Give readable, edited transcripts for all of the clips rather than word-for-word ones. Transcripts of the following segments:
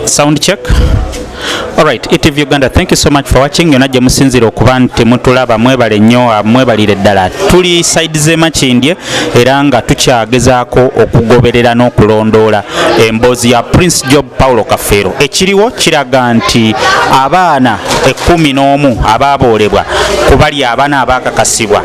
Sound check. Alright, ETV Uganda, thank you so much for watching. Yonaje musinzira okuba nti mutulaba mwebale nnyo mwebalire ddala. Tuli side ze Makindye era nga tukyagezaako okugoberera n'okulondoola emboozi ya Prince Job Paulo Kafeero. Ekiriwo kiraga nti abaana 11 abaaboolebwa ku bali abaana abaakakasibwa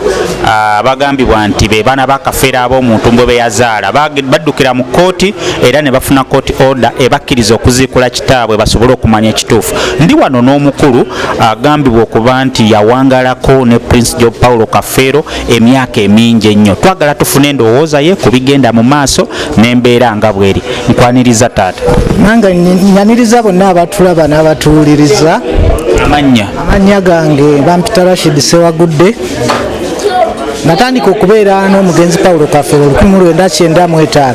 bagambibwa nti be baana ba Kafeero ab'omuntu mbwe be yazaala baddukira mu kkooti era ne bafuna court order ebakkiriza okuziikula kitaabwe basobole okumanya ekituufu. Ndi wano n'omukulu agambibwa okuba nti yawangalako ne Prince Job Paulo Kafeero emyaka emingi ennyo. Twagala tufune endowooza ye ku bigenda mu maaso n'embeera nga bweri. Nkwaniriza taata. Nange nyaniriza bonna abatulaba n'abatuwuliriza. Amanya gange bampita Rashid Sewagudde. Natandika okubeera n'omugenzi Paulo Kafeero 1995.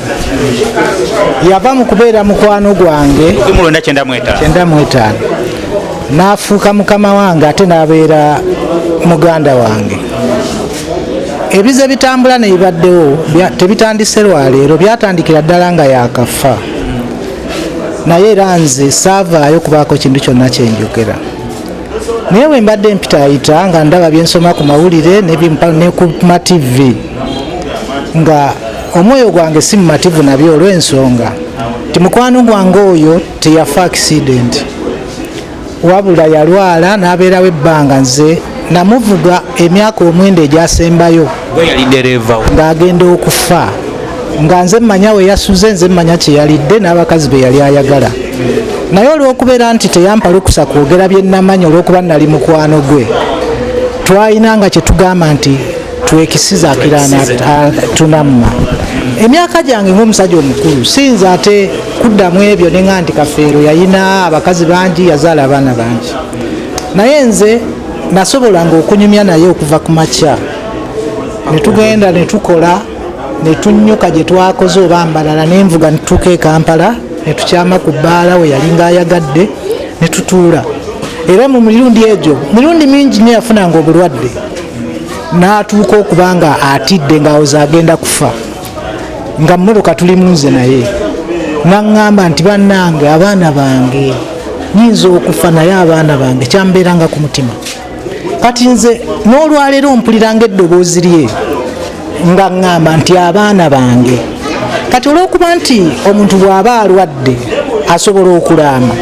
Yava mu kubeera mukwano gwange 1995. N'afuuka mukama wange ate n'abeera muganda wange. Ebize bitambula ne bibaddewo tebitandise lwaleero, byatandikira ddala nga yakafa. Naye era nze saavaayo kubaako kintu kyonna kyenjogera. Naye bwe mbadde mpitayita nga ndaba byensoma ku mawulire ne ku TV nga omwoyo gwange si mumativu nabyo olw'ensonga ti mukwano gwange oyo teyafa accident, wabula yalwala n'abeerawo ebbanga. Nze namuvuga emyaka 9 egyasembayo yali dereva ng'agenda okufa, nga nze mmanya we yasuze, nze mmanya kye yalidde n'abakazi be yali ayagala. Naye olw'okubeera nti teyampa lukusa kwogera bye nnamanya olw'okuba nali mukwano gwe, twayinanga kye tugamba nti twekisiza akiraana tunamma. Emyaka gyange ng'omusajja omukulu siyinza ate kuddamu ebyo ne nga nti Kafeero yayina abakazi bangi, yazaala abaana bangi. Naye nze nasobolanga okunyumya naye okuva ku makya ne tugenda ne tukola ne tunnyuka gye twakoze oba mbalala n'envuga ne tutuuka e Kampala ne tukyama ku bbaala we yali ng'ayagadde ne tutuula. Era mu mirundi egyo mirundi mingi ne yafunanga obulwadde n'atuuka okuba nga atidde ng'awoza agenda kufa, nga mmotoka tuli munze naye n'aŋŋamba nti bannange abaana bange nyinza okufa naye abaana bange kyambeeranga ku mutima. Kati nze n'olwaleero mpuliranga eddoboozi lye nga ŋŋamba nti abaana bange. Kati olw'okuba nti omuntu bw'aba alwadde asobola okulaama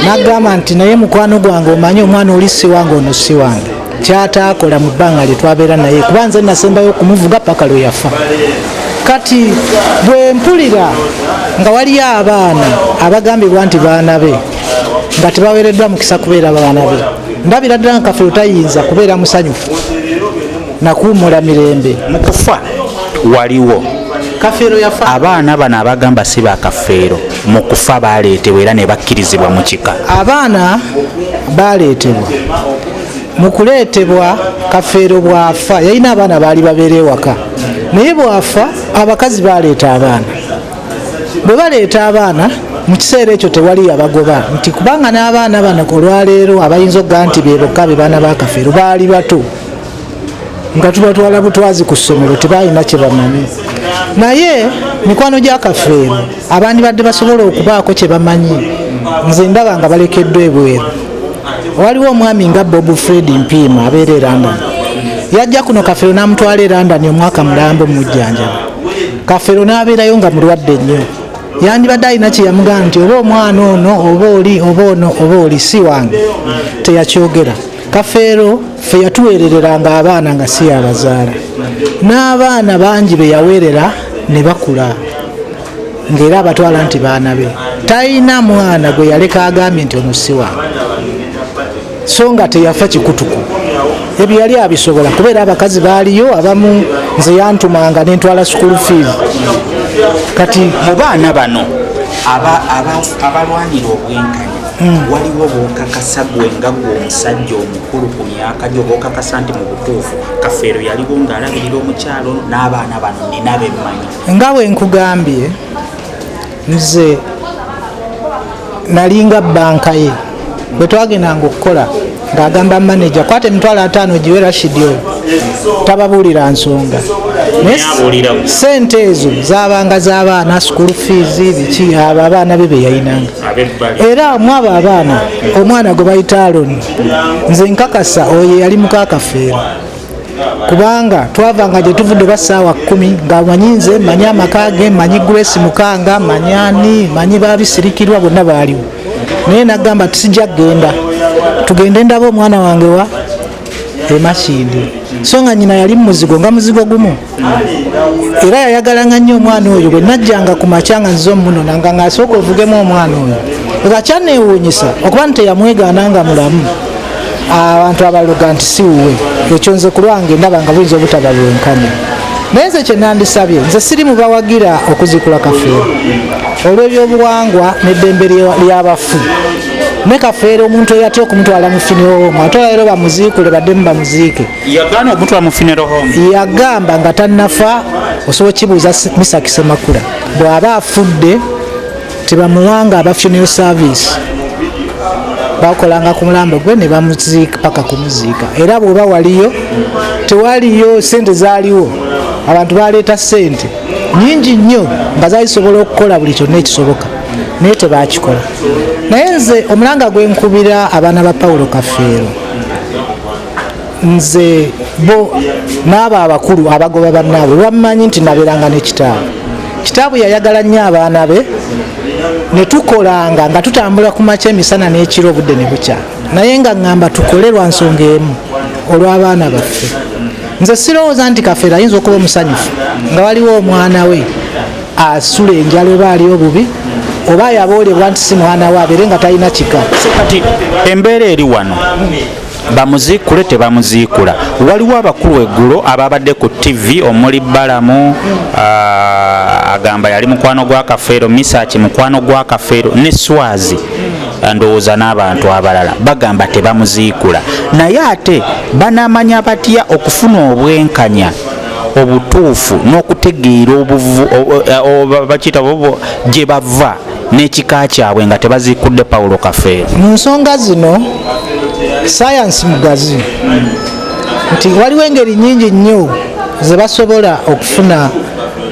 n'agamba nti naye mukwano gwange omanyi omwana oli si wange ono si wange, kyataakola mu bbanga lye twabeera naye kuba nze nasembayo okumuvuga paka lwe yafa. Kati bwe mpulira nga waliyo abaana abagambibwa nti baana be nga tebaweereddwa mukisa kubeera baana be, ndabira ddala nga Kafeero tayinza kubeera musanyufu nakuwummula mirembe. Mu kufa waliwo Kafeero yafa. Abaana bano abagamba si ba Kafeero mu kufa baaleetebwa era ne bakkirizibwa mu kika. Abaana baaleetebwa. Mu kuleetebwa Kafeero bw'afa yalina abaana baali babeera ewaka, naye bw'afa abakazi baaleeta abaana. Bwe baleeta abaana mu kiseera ekyo tewali abagoba nti kubanga n'abaana bano olwaleero abayinza okugamba nti be bokka be baana ba Kafeero baali bato nga tubatwala butwazi ku ssomero tebalina kye bamanyi. Naye mikwano gya Kafeero abandibadde basobola okubaako kye bamanyi nze ndaba nga balekeddwa ebweru. Waliwo omwami nga Bob Fred Mpiima abeera e London, yajja kuno Kafeero n'amutwala e London omwaka mulambo mujjanjaba. Kafeero n'abeerayo nga mulwadde nnyo, yandibadde alina kye yamugamba nti oba omwana ono oba oli oba ono oba oli si wange, teyakyogera. Kafeero ffe yatuweerereranga abaana nga si yabazaala, n'abaana bangi be yaweerera ne bakula ng'era abatwala nti baana be. Talina mwana gwe yaleka agambye nti ono si wange, so nga teyafa kikutuku. Ebyo yali abisobola kubeera abakazi baaliyo abamu nze yantumanga n'entwala school fees. Kati mu baana bano abalwanira obwenkanya waliwo bookakasa gwe nga gwe omusajja omukulu ku myaka gyo bookakasa nti mu butuufu Kafeero yaliwo ng'alabirira omukyalo n'abaana bano nina bemmanyi. Nga bwe nkugambye nze nalinga bbanka ye bwe twagendanga okukola ng'agamba manager kwata emitwalo 5 giwe Rashid oyo tababuulira nsonga sente ezo zabanga z'abaana school fees biki abo abaana be beyayinanga era mwabo abaana omwana gwe bayita Aloni nze nkakasa oyo yali muka Kafeero kubanga twavanga gye tuvudde basaawa 10 nga manyi nze manyi amaka ge manyi Grace Mukanga manyani manyi babisirikirwa bonna baaliwo naye nagamba tusijja kgenda tugende ndaba omwana wange wa Emakindi so nga nyina yali muzigo nga muzigo gumu era yayagalanga nnyo omwana oyo bwe najjanga ku makyanga nzo muno nanga ngasooka ovugemu omwana oyo eka kyanneewuunyisa okuba nti teyamwegaananga mulamu abantu abaloga nti si wuwe ekyo nze ku lwange ndaba nga buyinza obutaba bwenkanya naye nze kye nandisabye nze siri mubawagira okuzikula Kafeero olw'ebyobuwangwa n'eddembe ly'abafu ne Kafeero omuntu eyatya okumutwala mu funeral home ate leero bamuziikule baddemu bamuziike yagaana omutwala mu funeral home yagamba nga tannafa osobola kibuuza Misaki Semakula bw'aba afudde tebamuwanga aba funeral service bakolanga ku mulambo gwe ne bamuziika paka kumuziika era bw'oba waliyo tewaliyo sente zaaliwo abantu baleeta sente nyingi nnyo nga zayisobola okukola buli kyonna ekisoboka naye tebakikola naye nze omulanga gwenkubira abaana ba Paulo Kafeero nze bo n'abo abakulu abagoba bannaabwe bammanyi nti nabeeranga ne kitaabu yayagala nnyo abaana be ne tukolanga nga tutambula ku makya emisana n'ekiro obudde ne bukya naye nga ŋŋamba tukole lwa nsonga emu olw'abaana baffe nze sirowooza nti Kafeero ayinza okuba omusanyufu nga waliwo omwana we asula enjala oba ali obubi oba yaboolebwa nti si mwana we abeere nga talina kika kati embeera eri wano bamuziikule tebamuziikula waliwo abakulu eggulo ababadde ku TV omuli Balamu agamba yali mukwano gwa Kafeero Misaki mukwano gwa Kafeero ne Swazi ndowooza n'abantu abalala bagamba tebamuziikula naye ate banamanya batya okufuna obwenkanya obutuufu n'okutegeera bakiyita gye bava n'ekika kyabwe nga tebaziikudde Paulo Kafeero mu nsonga zino sayansi mugazi nti waliwo engeri nnyingi nnyo ze basobola okufuna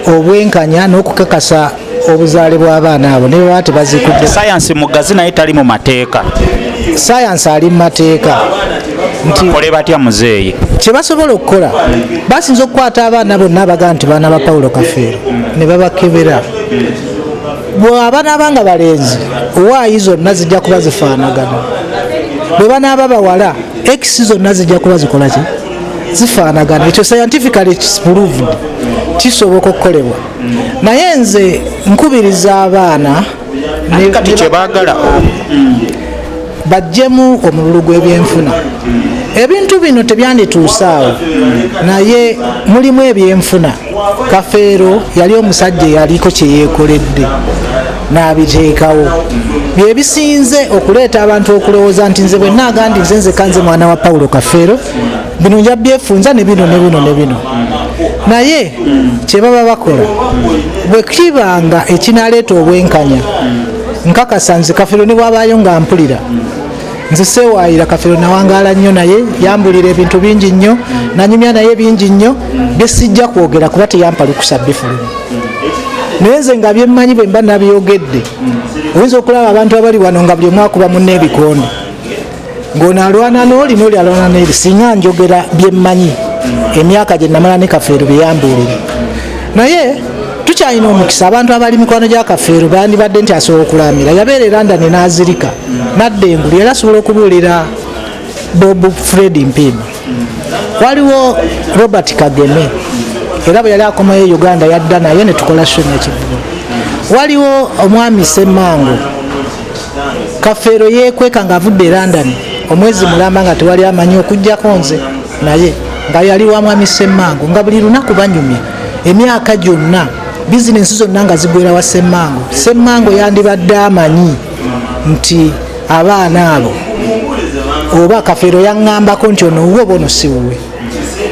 obwenkanya n'okukakasa obuzaale bw'abaana abo ne baba tebaziikudde sayansi mugazi naye tali mu mateeka sayansi ali mu mateeka nti kole batya muzeeyi kye basobola okukola basinza okukwata abaana bonna abagaa nti baana ba Paulo Kafeero ne babakebera bw'abanaaba nga balenzi owaayi zonna zijja kuba zifaanagana bwe banaaba bawala x zonna zijja kuba zikola ki zifaanagana ekyo scientifically proved kisoboka okukolebwa naye nze nkubiriza abaana kati kyebaagala bajjemu omululu gw'ebyenfuna ebintu bino tebyandituusaawo naye mulimu ebyenfuna Kafeero yali omusajja yaliko kye yeekoledde n'abiteekawo bye bisinze okuleeta abantu okulowooza nti nze bwe naaga ndi nze kanze mwana wa Paulo Kafeero bino nja byefunza ne bino ne bino ne bino naye kye baba bakola bwe kibanga ekinaaleeta obwenkanya nkakasa nze Kafeero ne bwabaayo nga mpulira nze seewaayira Kafeero nawangaala nnyo naye yambulira ebintu bingi nnyo nanyumya naye bingi nnyo bye sijja kwogera kuba teyampa lukusa bifulumu naye nze nga byemmanyi bwe mba nabyogedde oyinza okulaba abantu abali wano nga buli omwakuba munne ebikondo ng'ono alwana n'oli n'oli alwana n'eri singa njogera byemmanyi emyaka gye namala ne Kafeero bye yambuulira naye tukyalina omukisa abantu abali mikwano gya Kafeero bandibadde nti asobola okulamira yabeera e London n'azirika nadda engulu era asobola okubuulira Bob Fred Mpima waliwo Robert Kageme era bwe yali akomayo Uganda yadda naye ne tukola show n'ekivuga waliwo omwami Semmango Kafeero yeekweka ng'avudde e London omwezi mulamba nga tewali amanyi okujjako nze naye nga yali wa mwami Semmango nga buli lunaku banyumya emyaka gyonna bizinensi zonna nga zigwera wa Semmango yandibadde amanyi nti abaana abo oba Kafeero yaŋŋambako nti ono wuwe bono si wuwe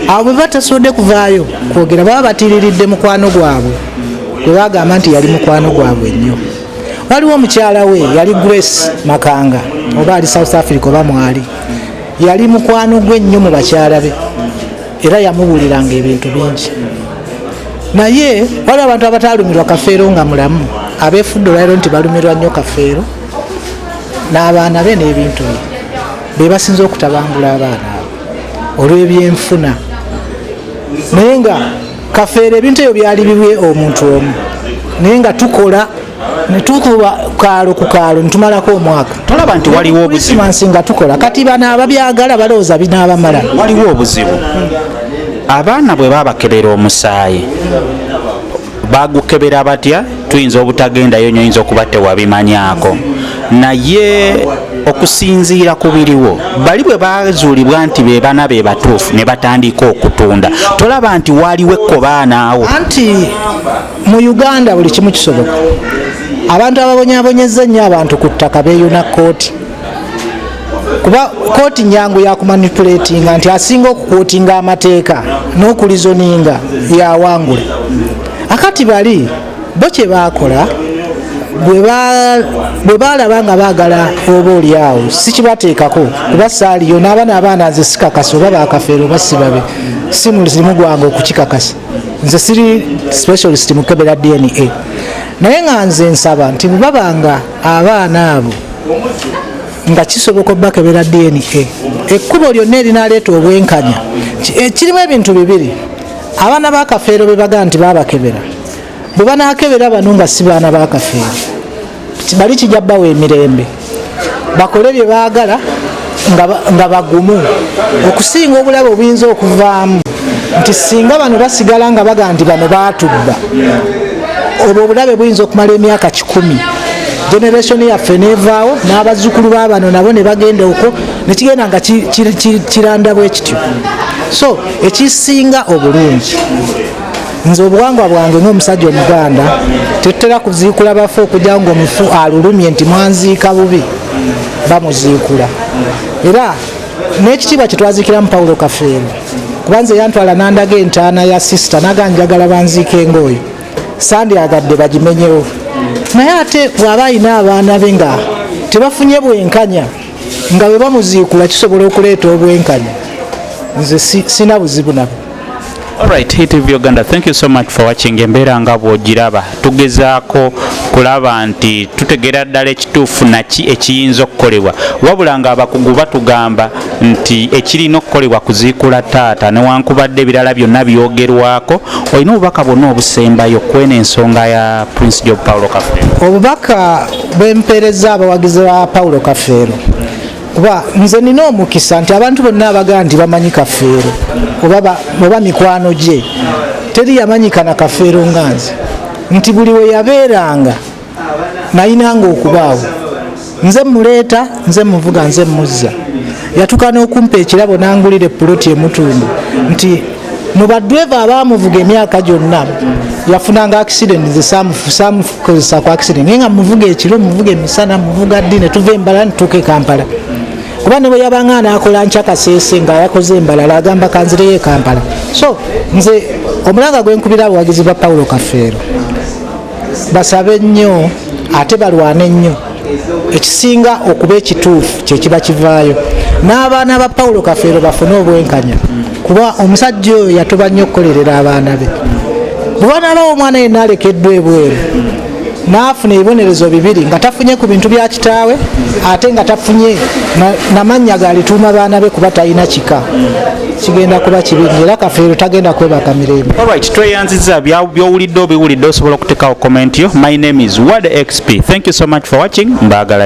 abo bwe batasobodde kuvaayo kwogera baba batiiriridde mukwano gwabwe gwe bagamba nti yali mukwano gwabwe nnyo waliwo omukyala we yali Grace Makanga oba ali South Africa oba mwali yali mukwano gwe nnyo mu bakyala be era yamubuuliranga ebintu bingi naye waliwo abantu abatalumirwa Kafeero nga mulamu abeefudde olwaliro nti balumirwa nnyo Kafeero n'abaana be n'ebintu bye basinze okutabangula abaana abo olw'ebyenfuna naye nga Kafeero ebintu ebyo byali bibwe omuntu omu naye nga tukola netukuba kaalo ku kaalo netumalako omwaka tolaba nti waliwo obuzibu nga tukola kati bano ababyagala balowooza binaabamala waliwo obuzibu abaana bwe babakebera omusaayi bagukebera batya tuyinza obutagendayo nyo oyinza okuba tewabimanyako naye okusinziira ku biriwo bali bwe bazuulibwa nti be bana be batuufu ne batandika okutunda tolaba nti waliwo ekkobaana awo anti mu Uganda buli kimu kisoboka abantu ababonyabonyeza ennyo abantu ku ttaka beeyuna kooti kuba kooti nyangu yakumanipulatinga nti asinga okukootinga amateeka n'okulizoninga yawangula akati bali bo kye baakola bwe balaba nga baagala oba oli awo si kibateekako kuba saaliyo n'abaana abaana nze sikakasa oba bakafeero oba sibabe si mulimu gwange okukikakasa nze siri specialist mukebera DNA naye nga nze nsaba nti bwe babanga abaana abo nga kisoboka obbakebera DNA ekkubo lyonna erinaleeta obwenkanya kirimu ebintu bibiri abaana ba Kafeero be bagaa nti babakebera bwe banakebera bano nga si baana ba Kafeero bali kijja bbawa emirembe bakole bye baagala nga bagumu okusinga obulabe obuyinza okuvaamu nti singa bano basigala nga bagaa nti bano baatubba obwo obulabe buyinza okumala emyaka 10 generation yaffe nevaawo n'abazzukulu ba bano nabo ne bagenda okwo nekigenda nga kiranda bwe kityo so ekisinga obulungi nze obuwangwa bwange ng'omusajja Omuganda tetutera kuziikula bafe okujja ng'omufu alulumye nti mwanziika bubi bamuziikula era n'ekitiibwa kye twaziikiramu Paulo Kafeero kuba nze yantwala nandaga entaana ya sisita naga njagala banziike ng'oyo sandyagadde bagimenyewo naye ate bw'aba ayina abaana be nga tebafunye bwenkanya nga bwe bamuziikula kisobola okuleeta obwenkanya nze sina buzibu nabo. Alright, HTV Uganda, thank you so much for watching. Embeera nga bw'ogiraba tugezaako kulaba nti tutegeera ddala ekituufu naki ekiyinza okukolebwa wabula nga abakugu batugamba nti ekirina okukolebwa kuziikula taata newankubadde ebirala byonna byogerwako olina obubaka bwonna obusembayo kwena ensonga ya Prince Job Paulo Kafeero. Obubaka bwempeereza abawagizi ba Paulo Kafeero kuba nze nina omukisa nti abantu bonna abagaa nti bamanyi Kafeero oba mikwano gye teri yamanyika na Kafeero nga nze nti buli we yabeeranga nayinanga okubaawo nze muleeta nze muvuga nze muzza yatuka n'okumpa ekirabo nangulira epuloti emutundu nti mu badweva abaamuvuga emyaka gyonna yafunanga accident nze saamukozesa ku accident naye nga muvuga ekiro muvuga emisana muvuga ddi ne tuva embala netuuka e Kampala kuba ne bwe yabanga anaakola nkyakaseese nga yakoze embalala agamba kanzireyo e Kampala. So nze omulanga gwenkubira abawagizi ba Paulo Kafeero basabe nnyo ate balwane nnyo ekisinga okuba ekituufu kyekiba kivaayo n'abaana ba Paulo Kafeero bafune obwenkanya kuba omusajja oyo yatoba nnyo okukolerera abaana be bwe banaabawo omwana yenna alekeddwa ebweru naafuna ebibonerezo bibiri nga tafunye ku bintu bya kitaawe ate nga tafunye namannya galituuma baana be kuba talina kika kigenda kuba kibingi era Kafeero tagenda kwebaka mirembe. Alright, tweyanziza byowulidde obiwulidde osobola okuteekawo comment yo. My name is Ward XP. Thank you so much for watching. Mbaagala.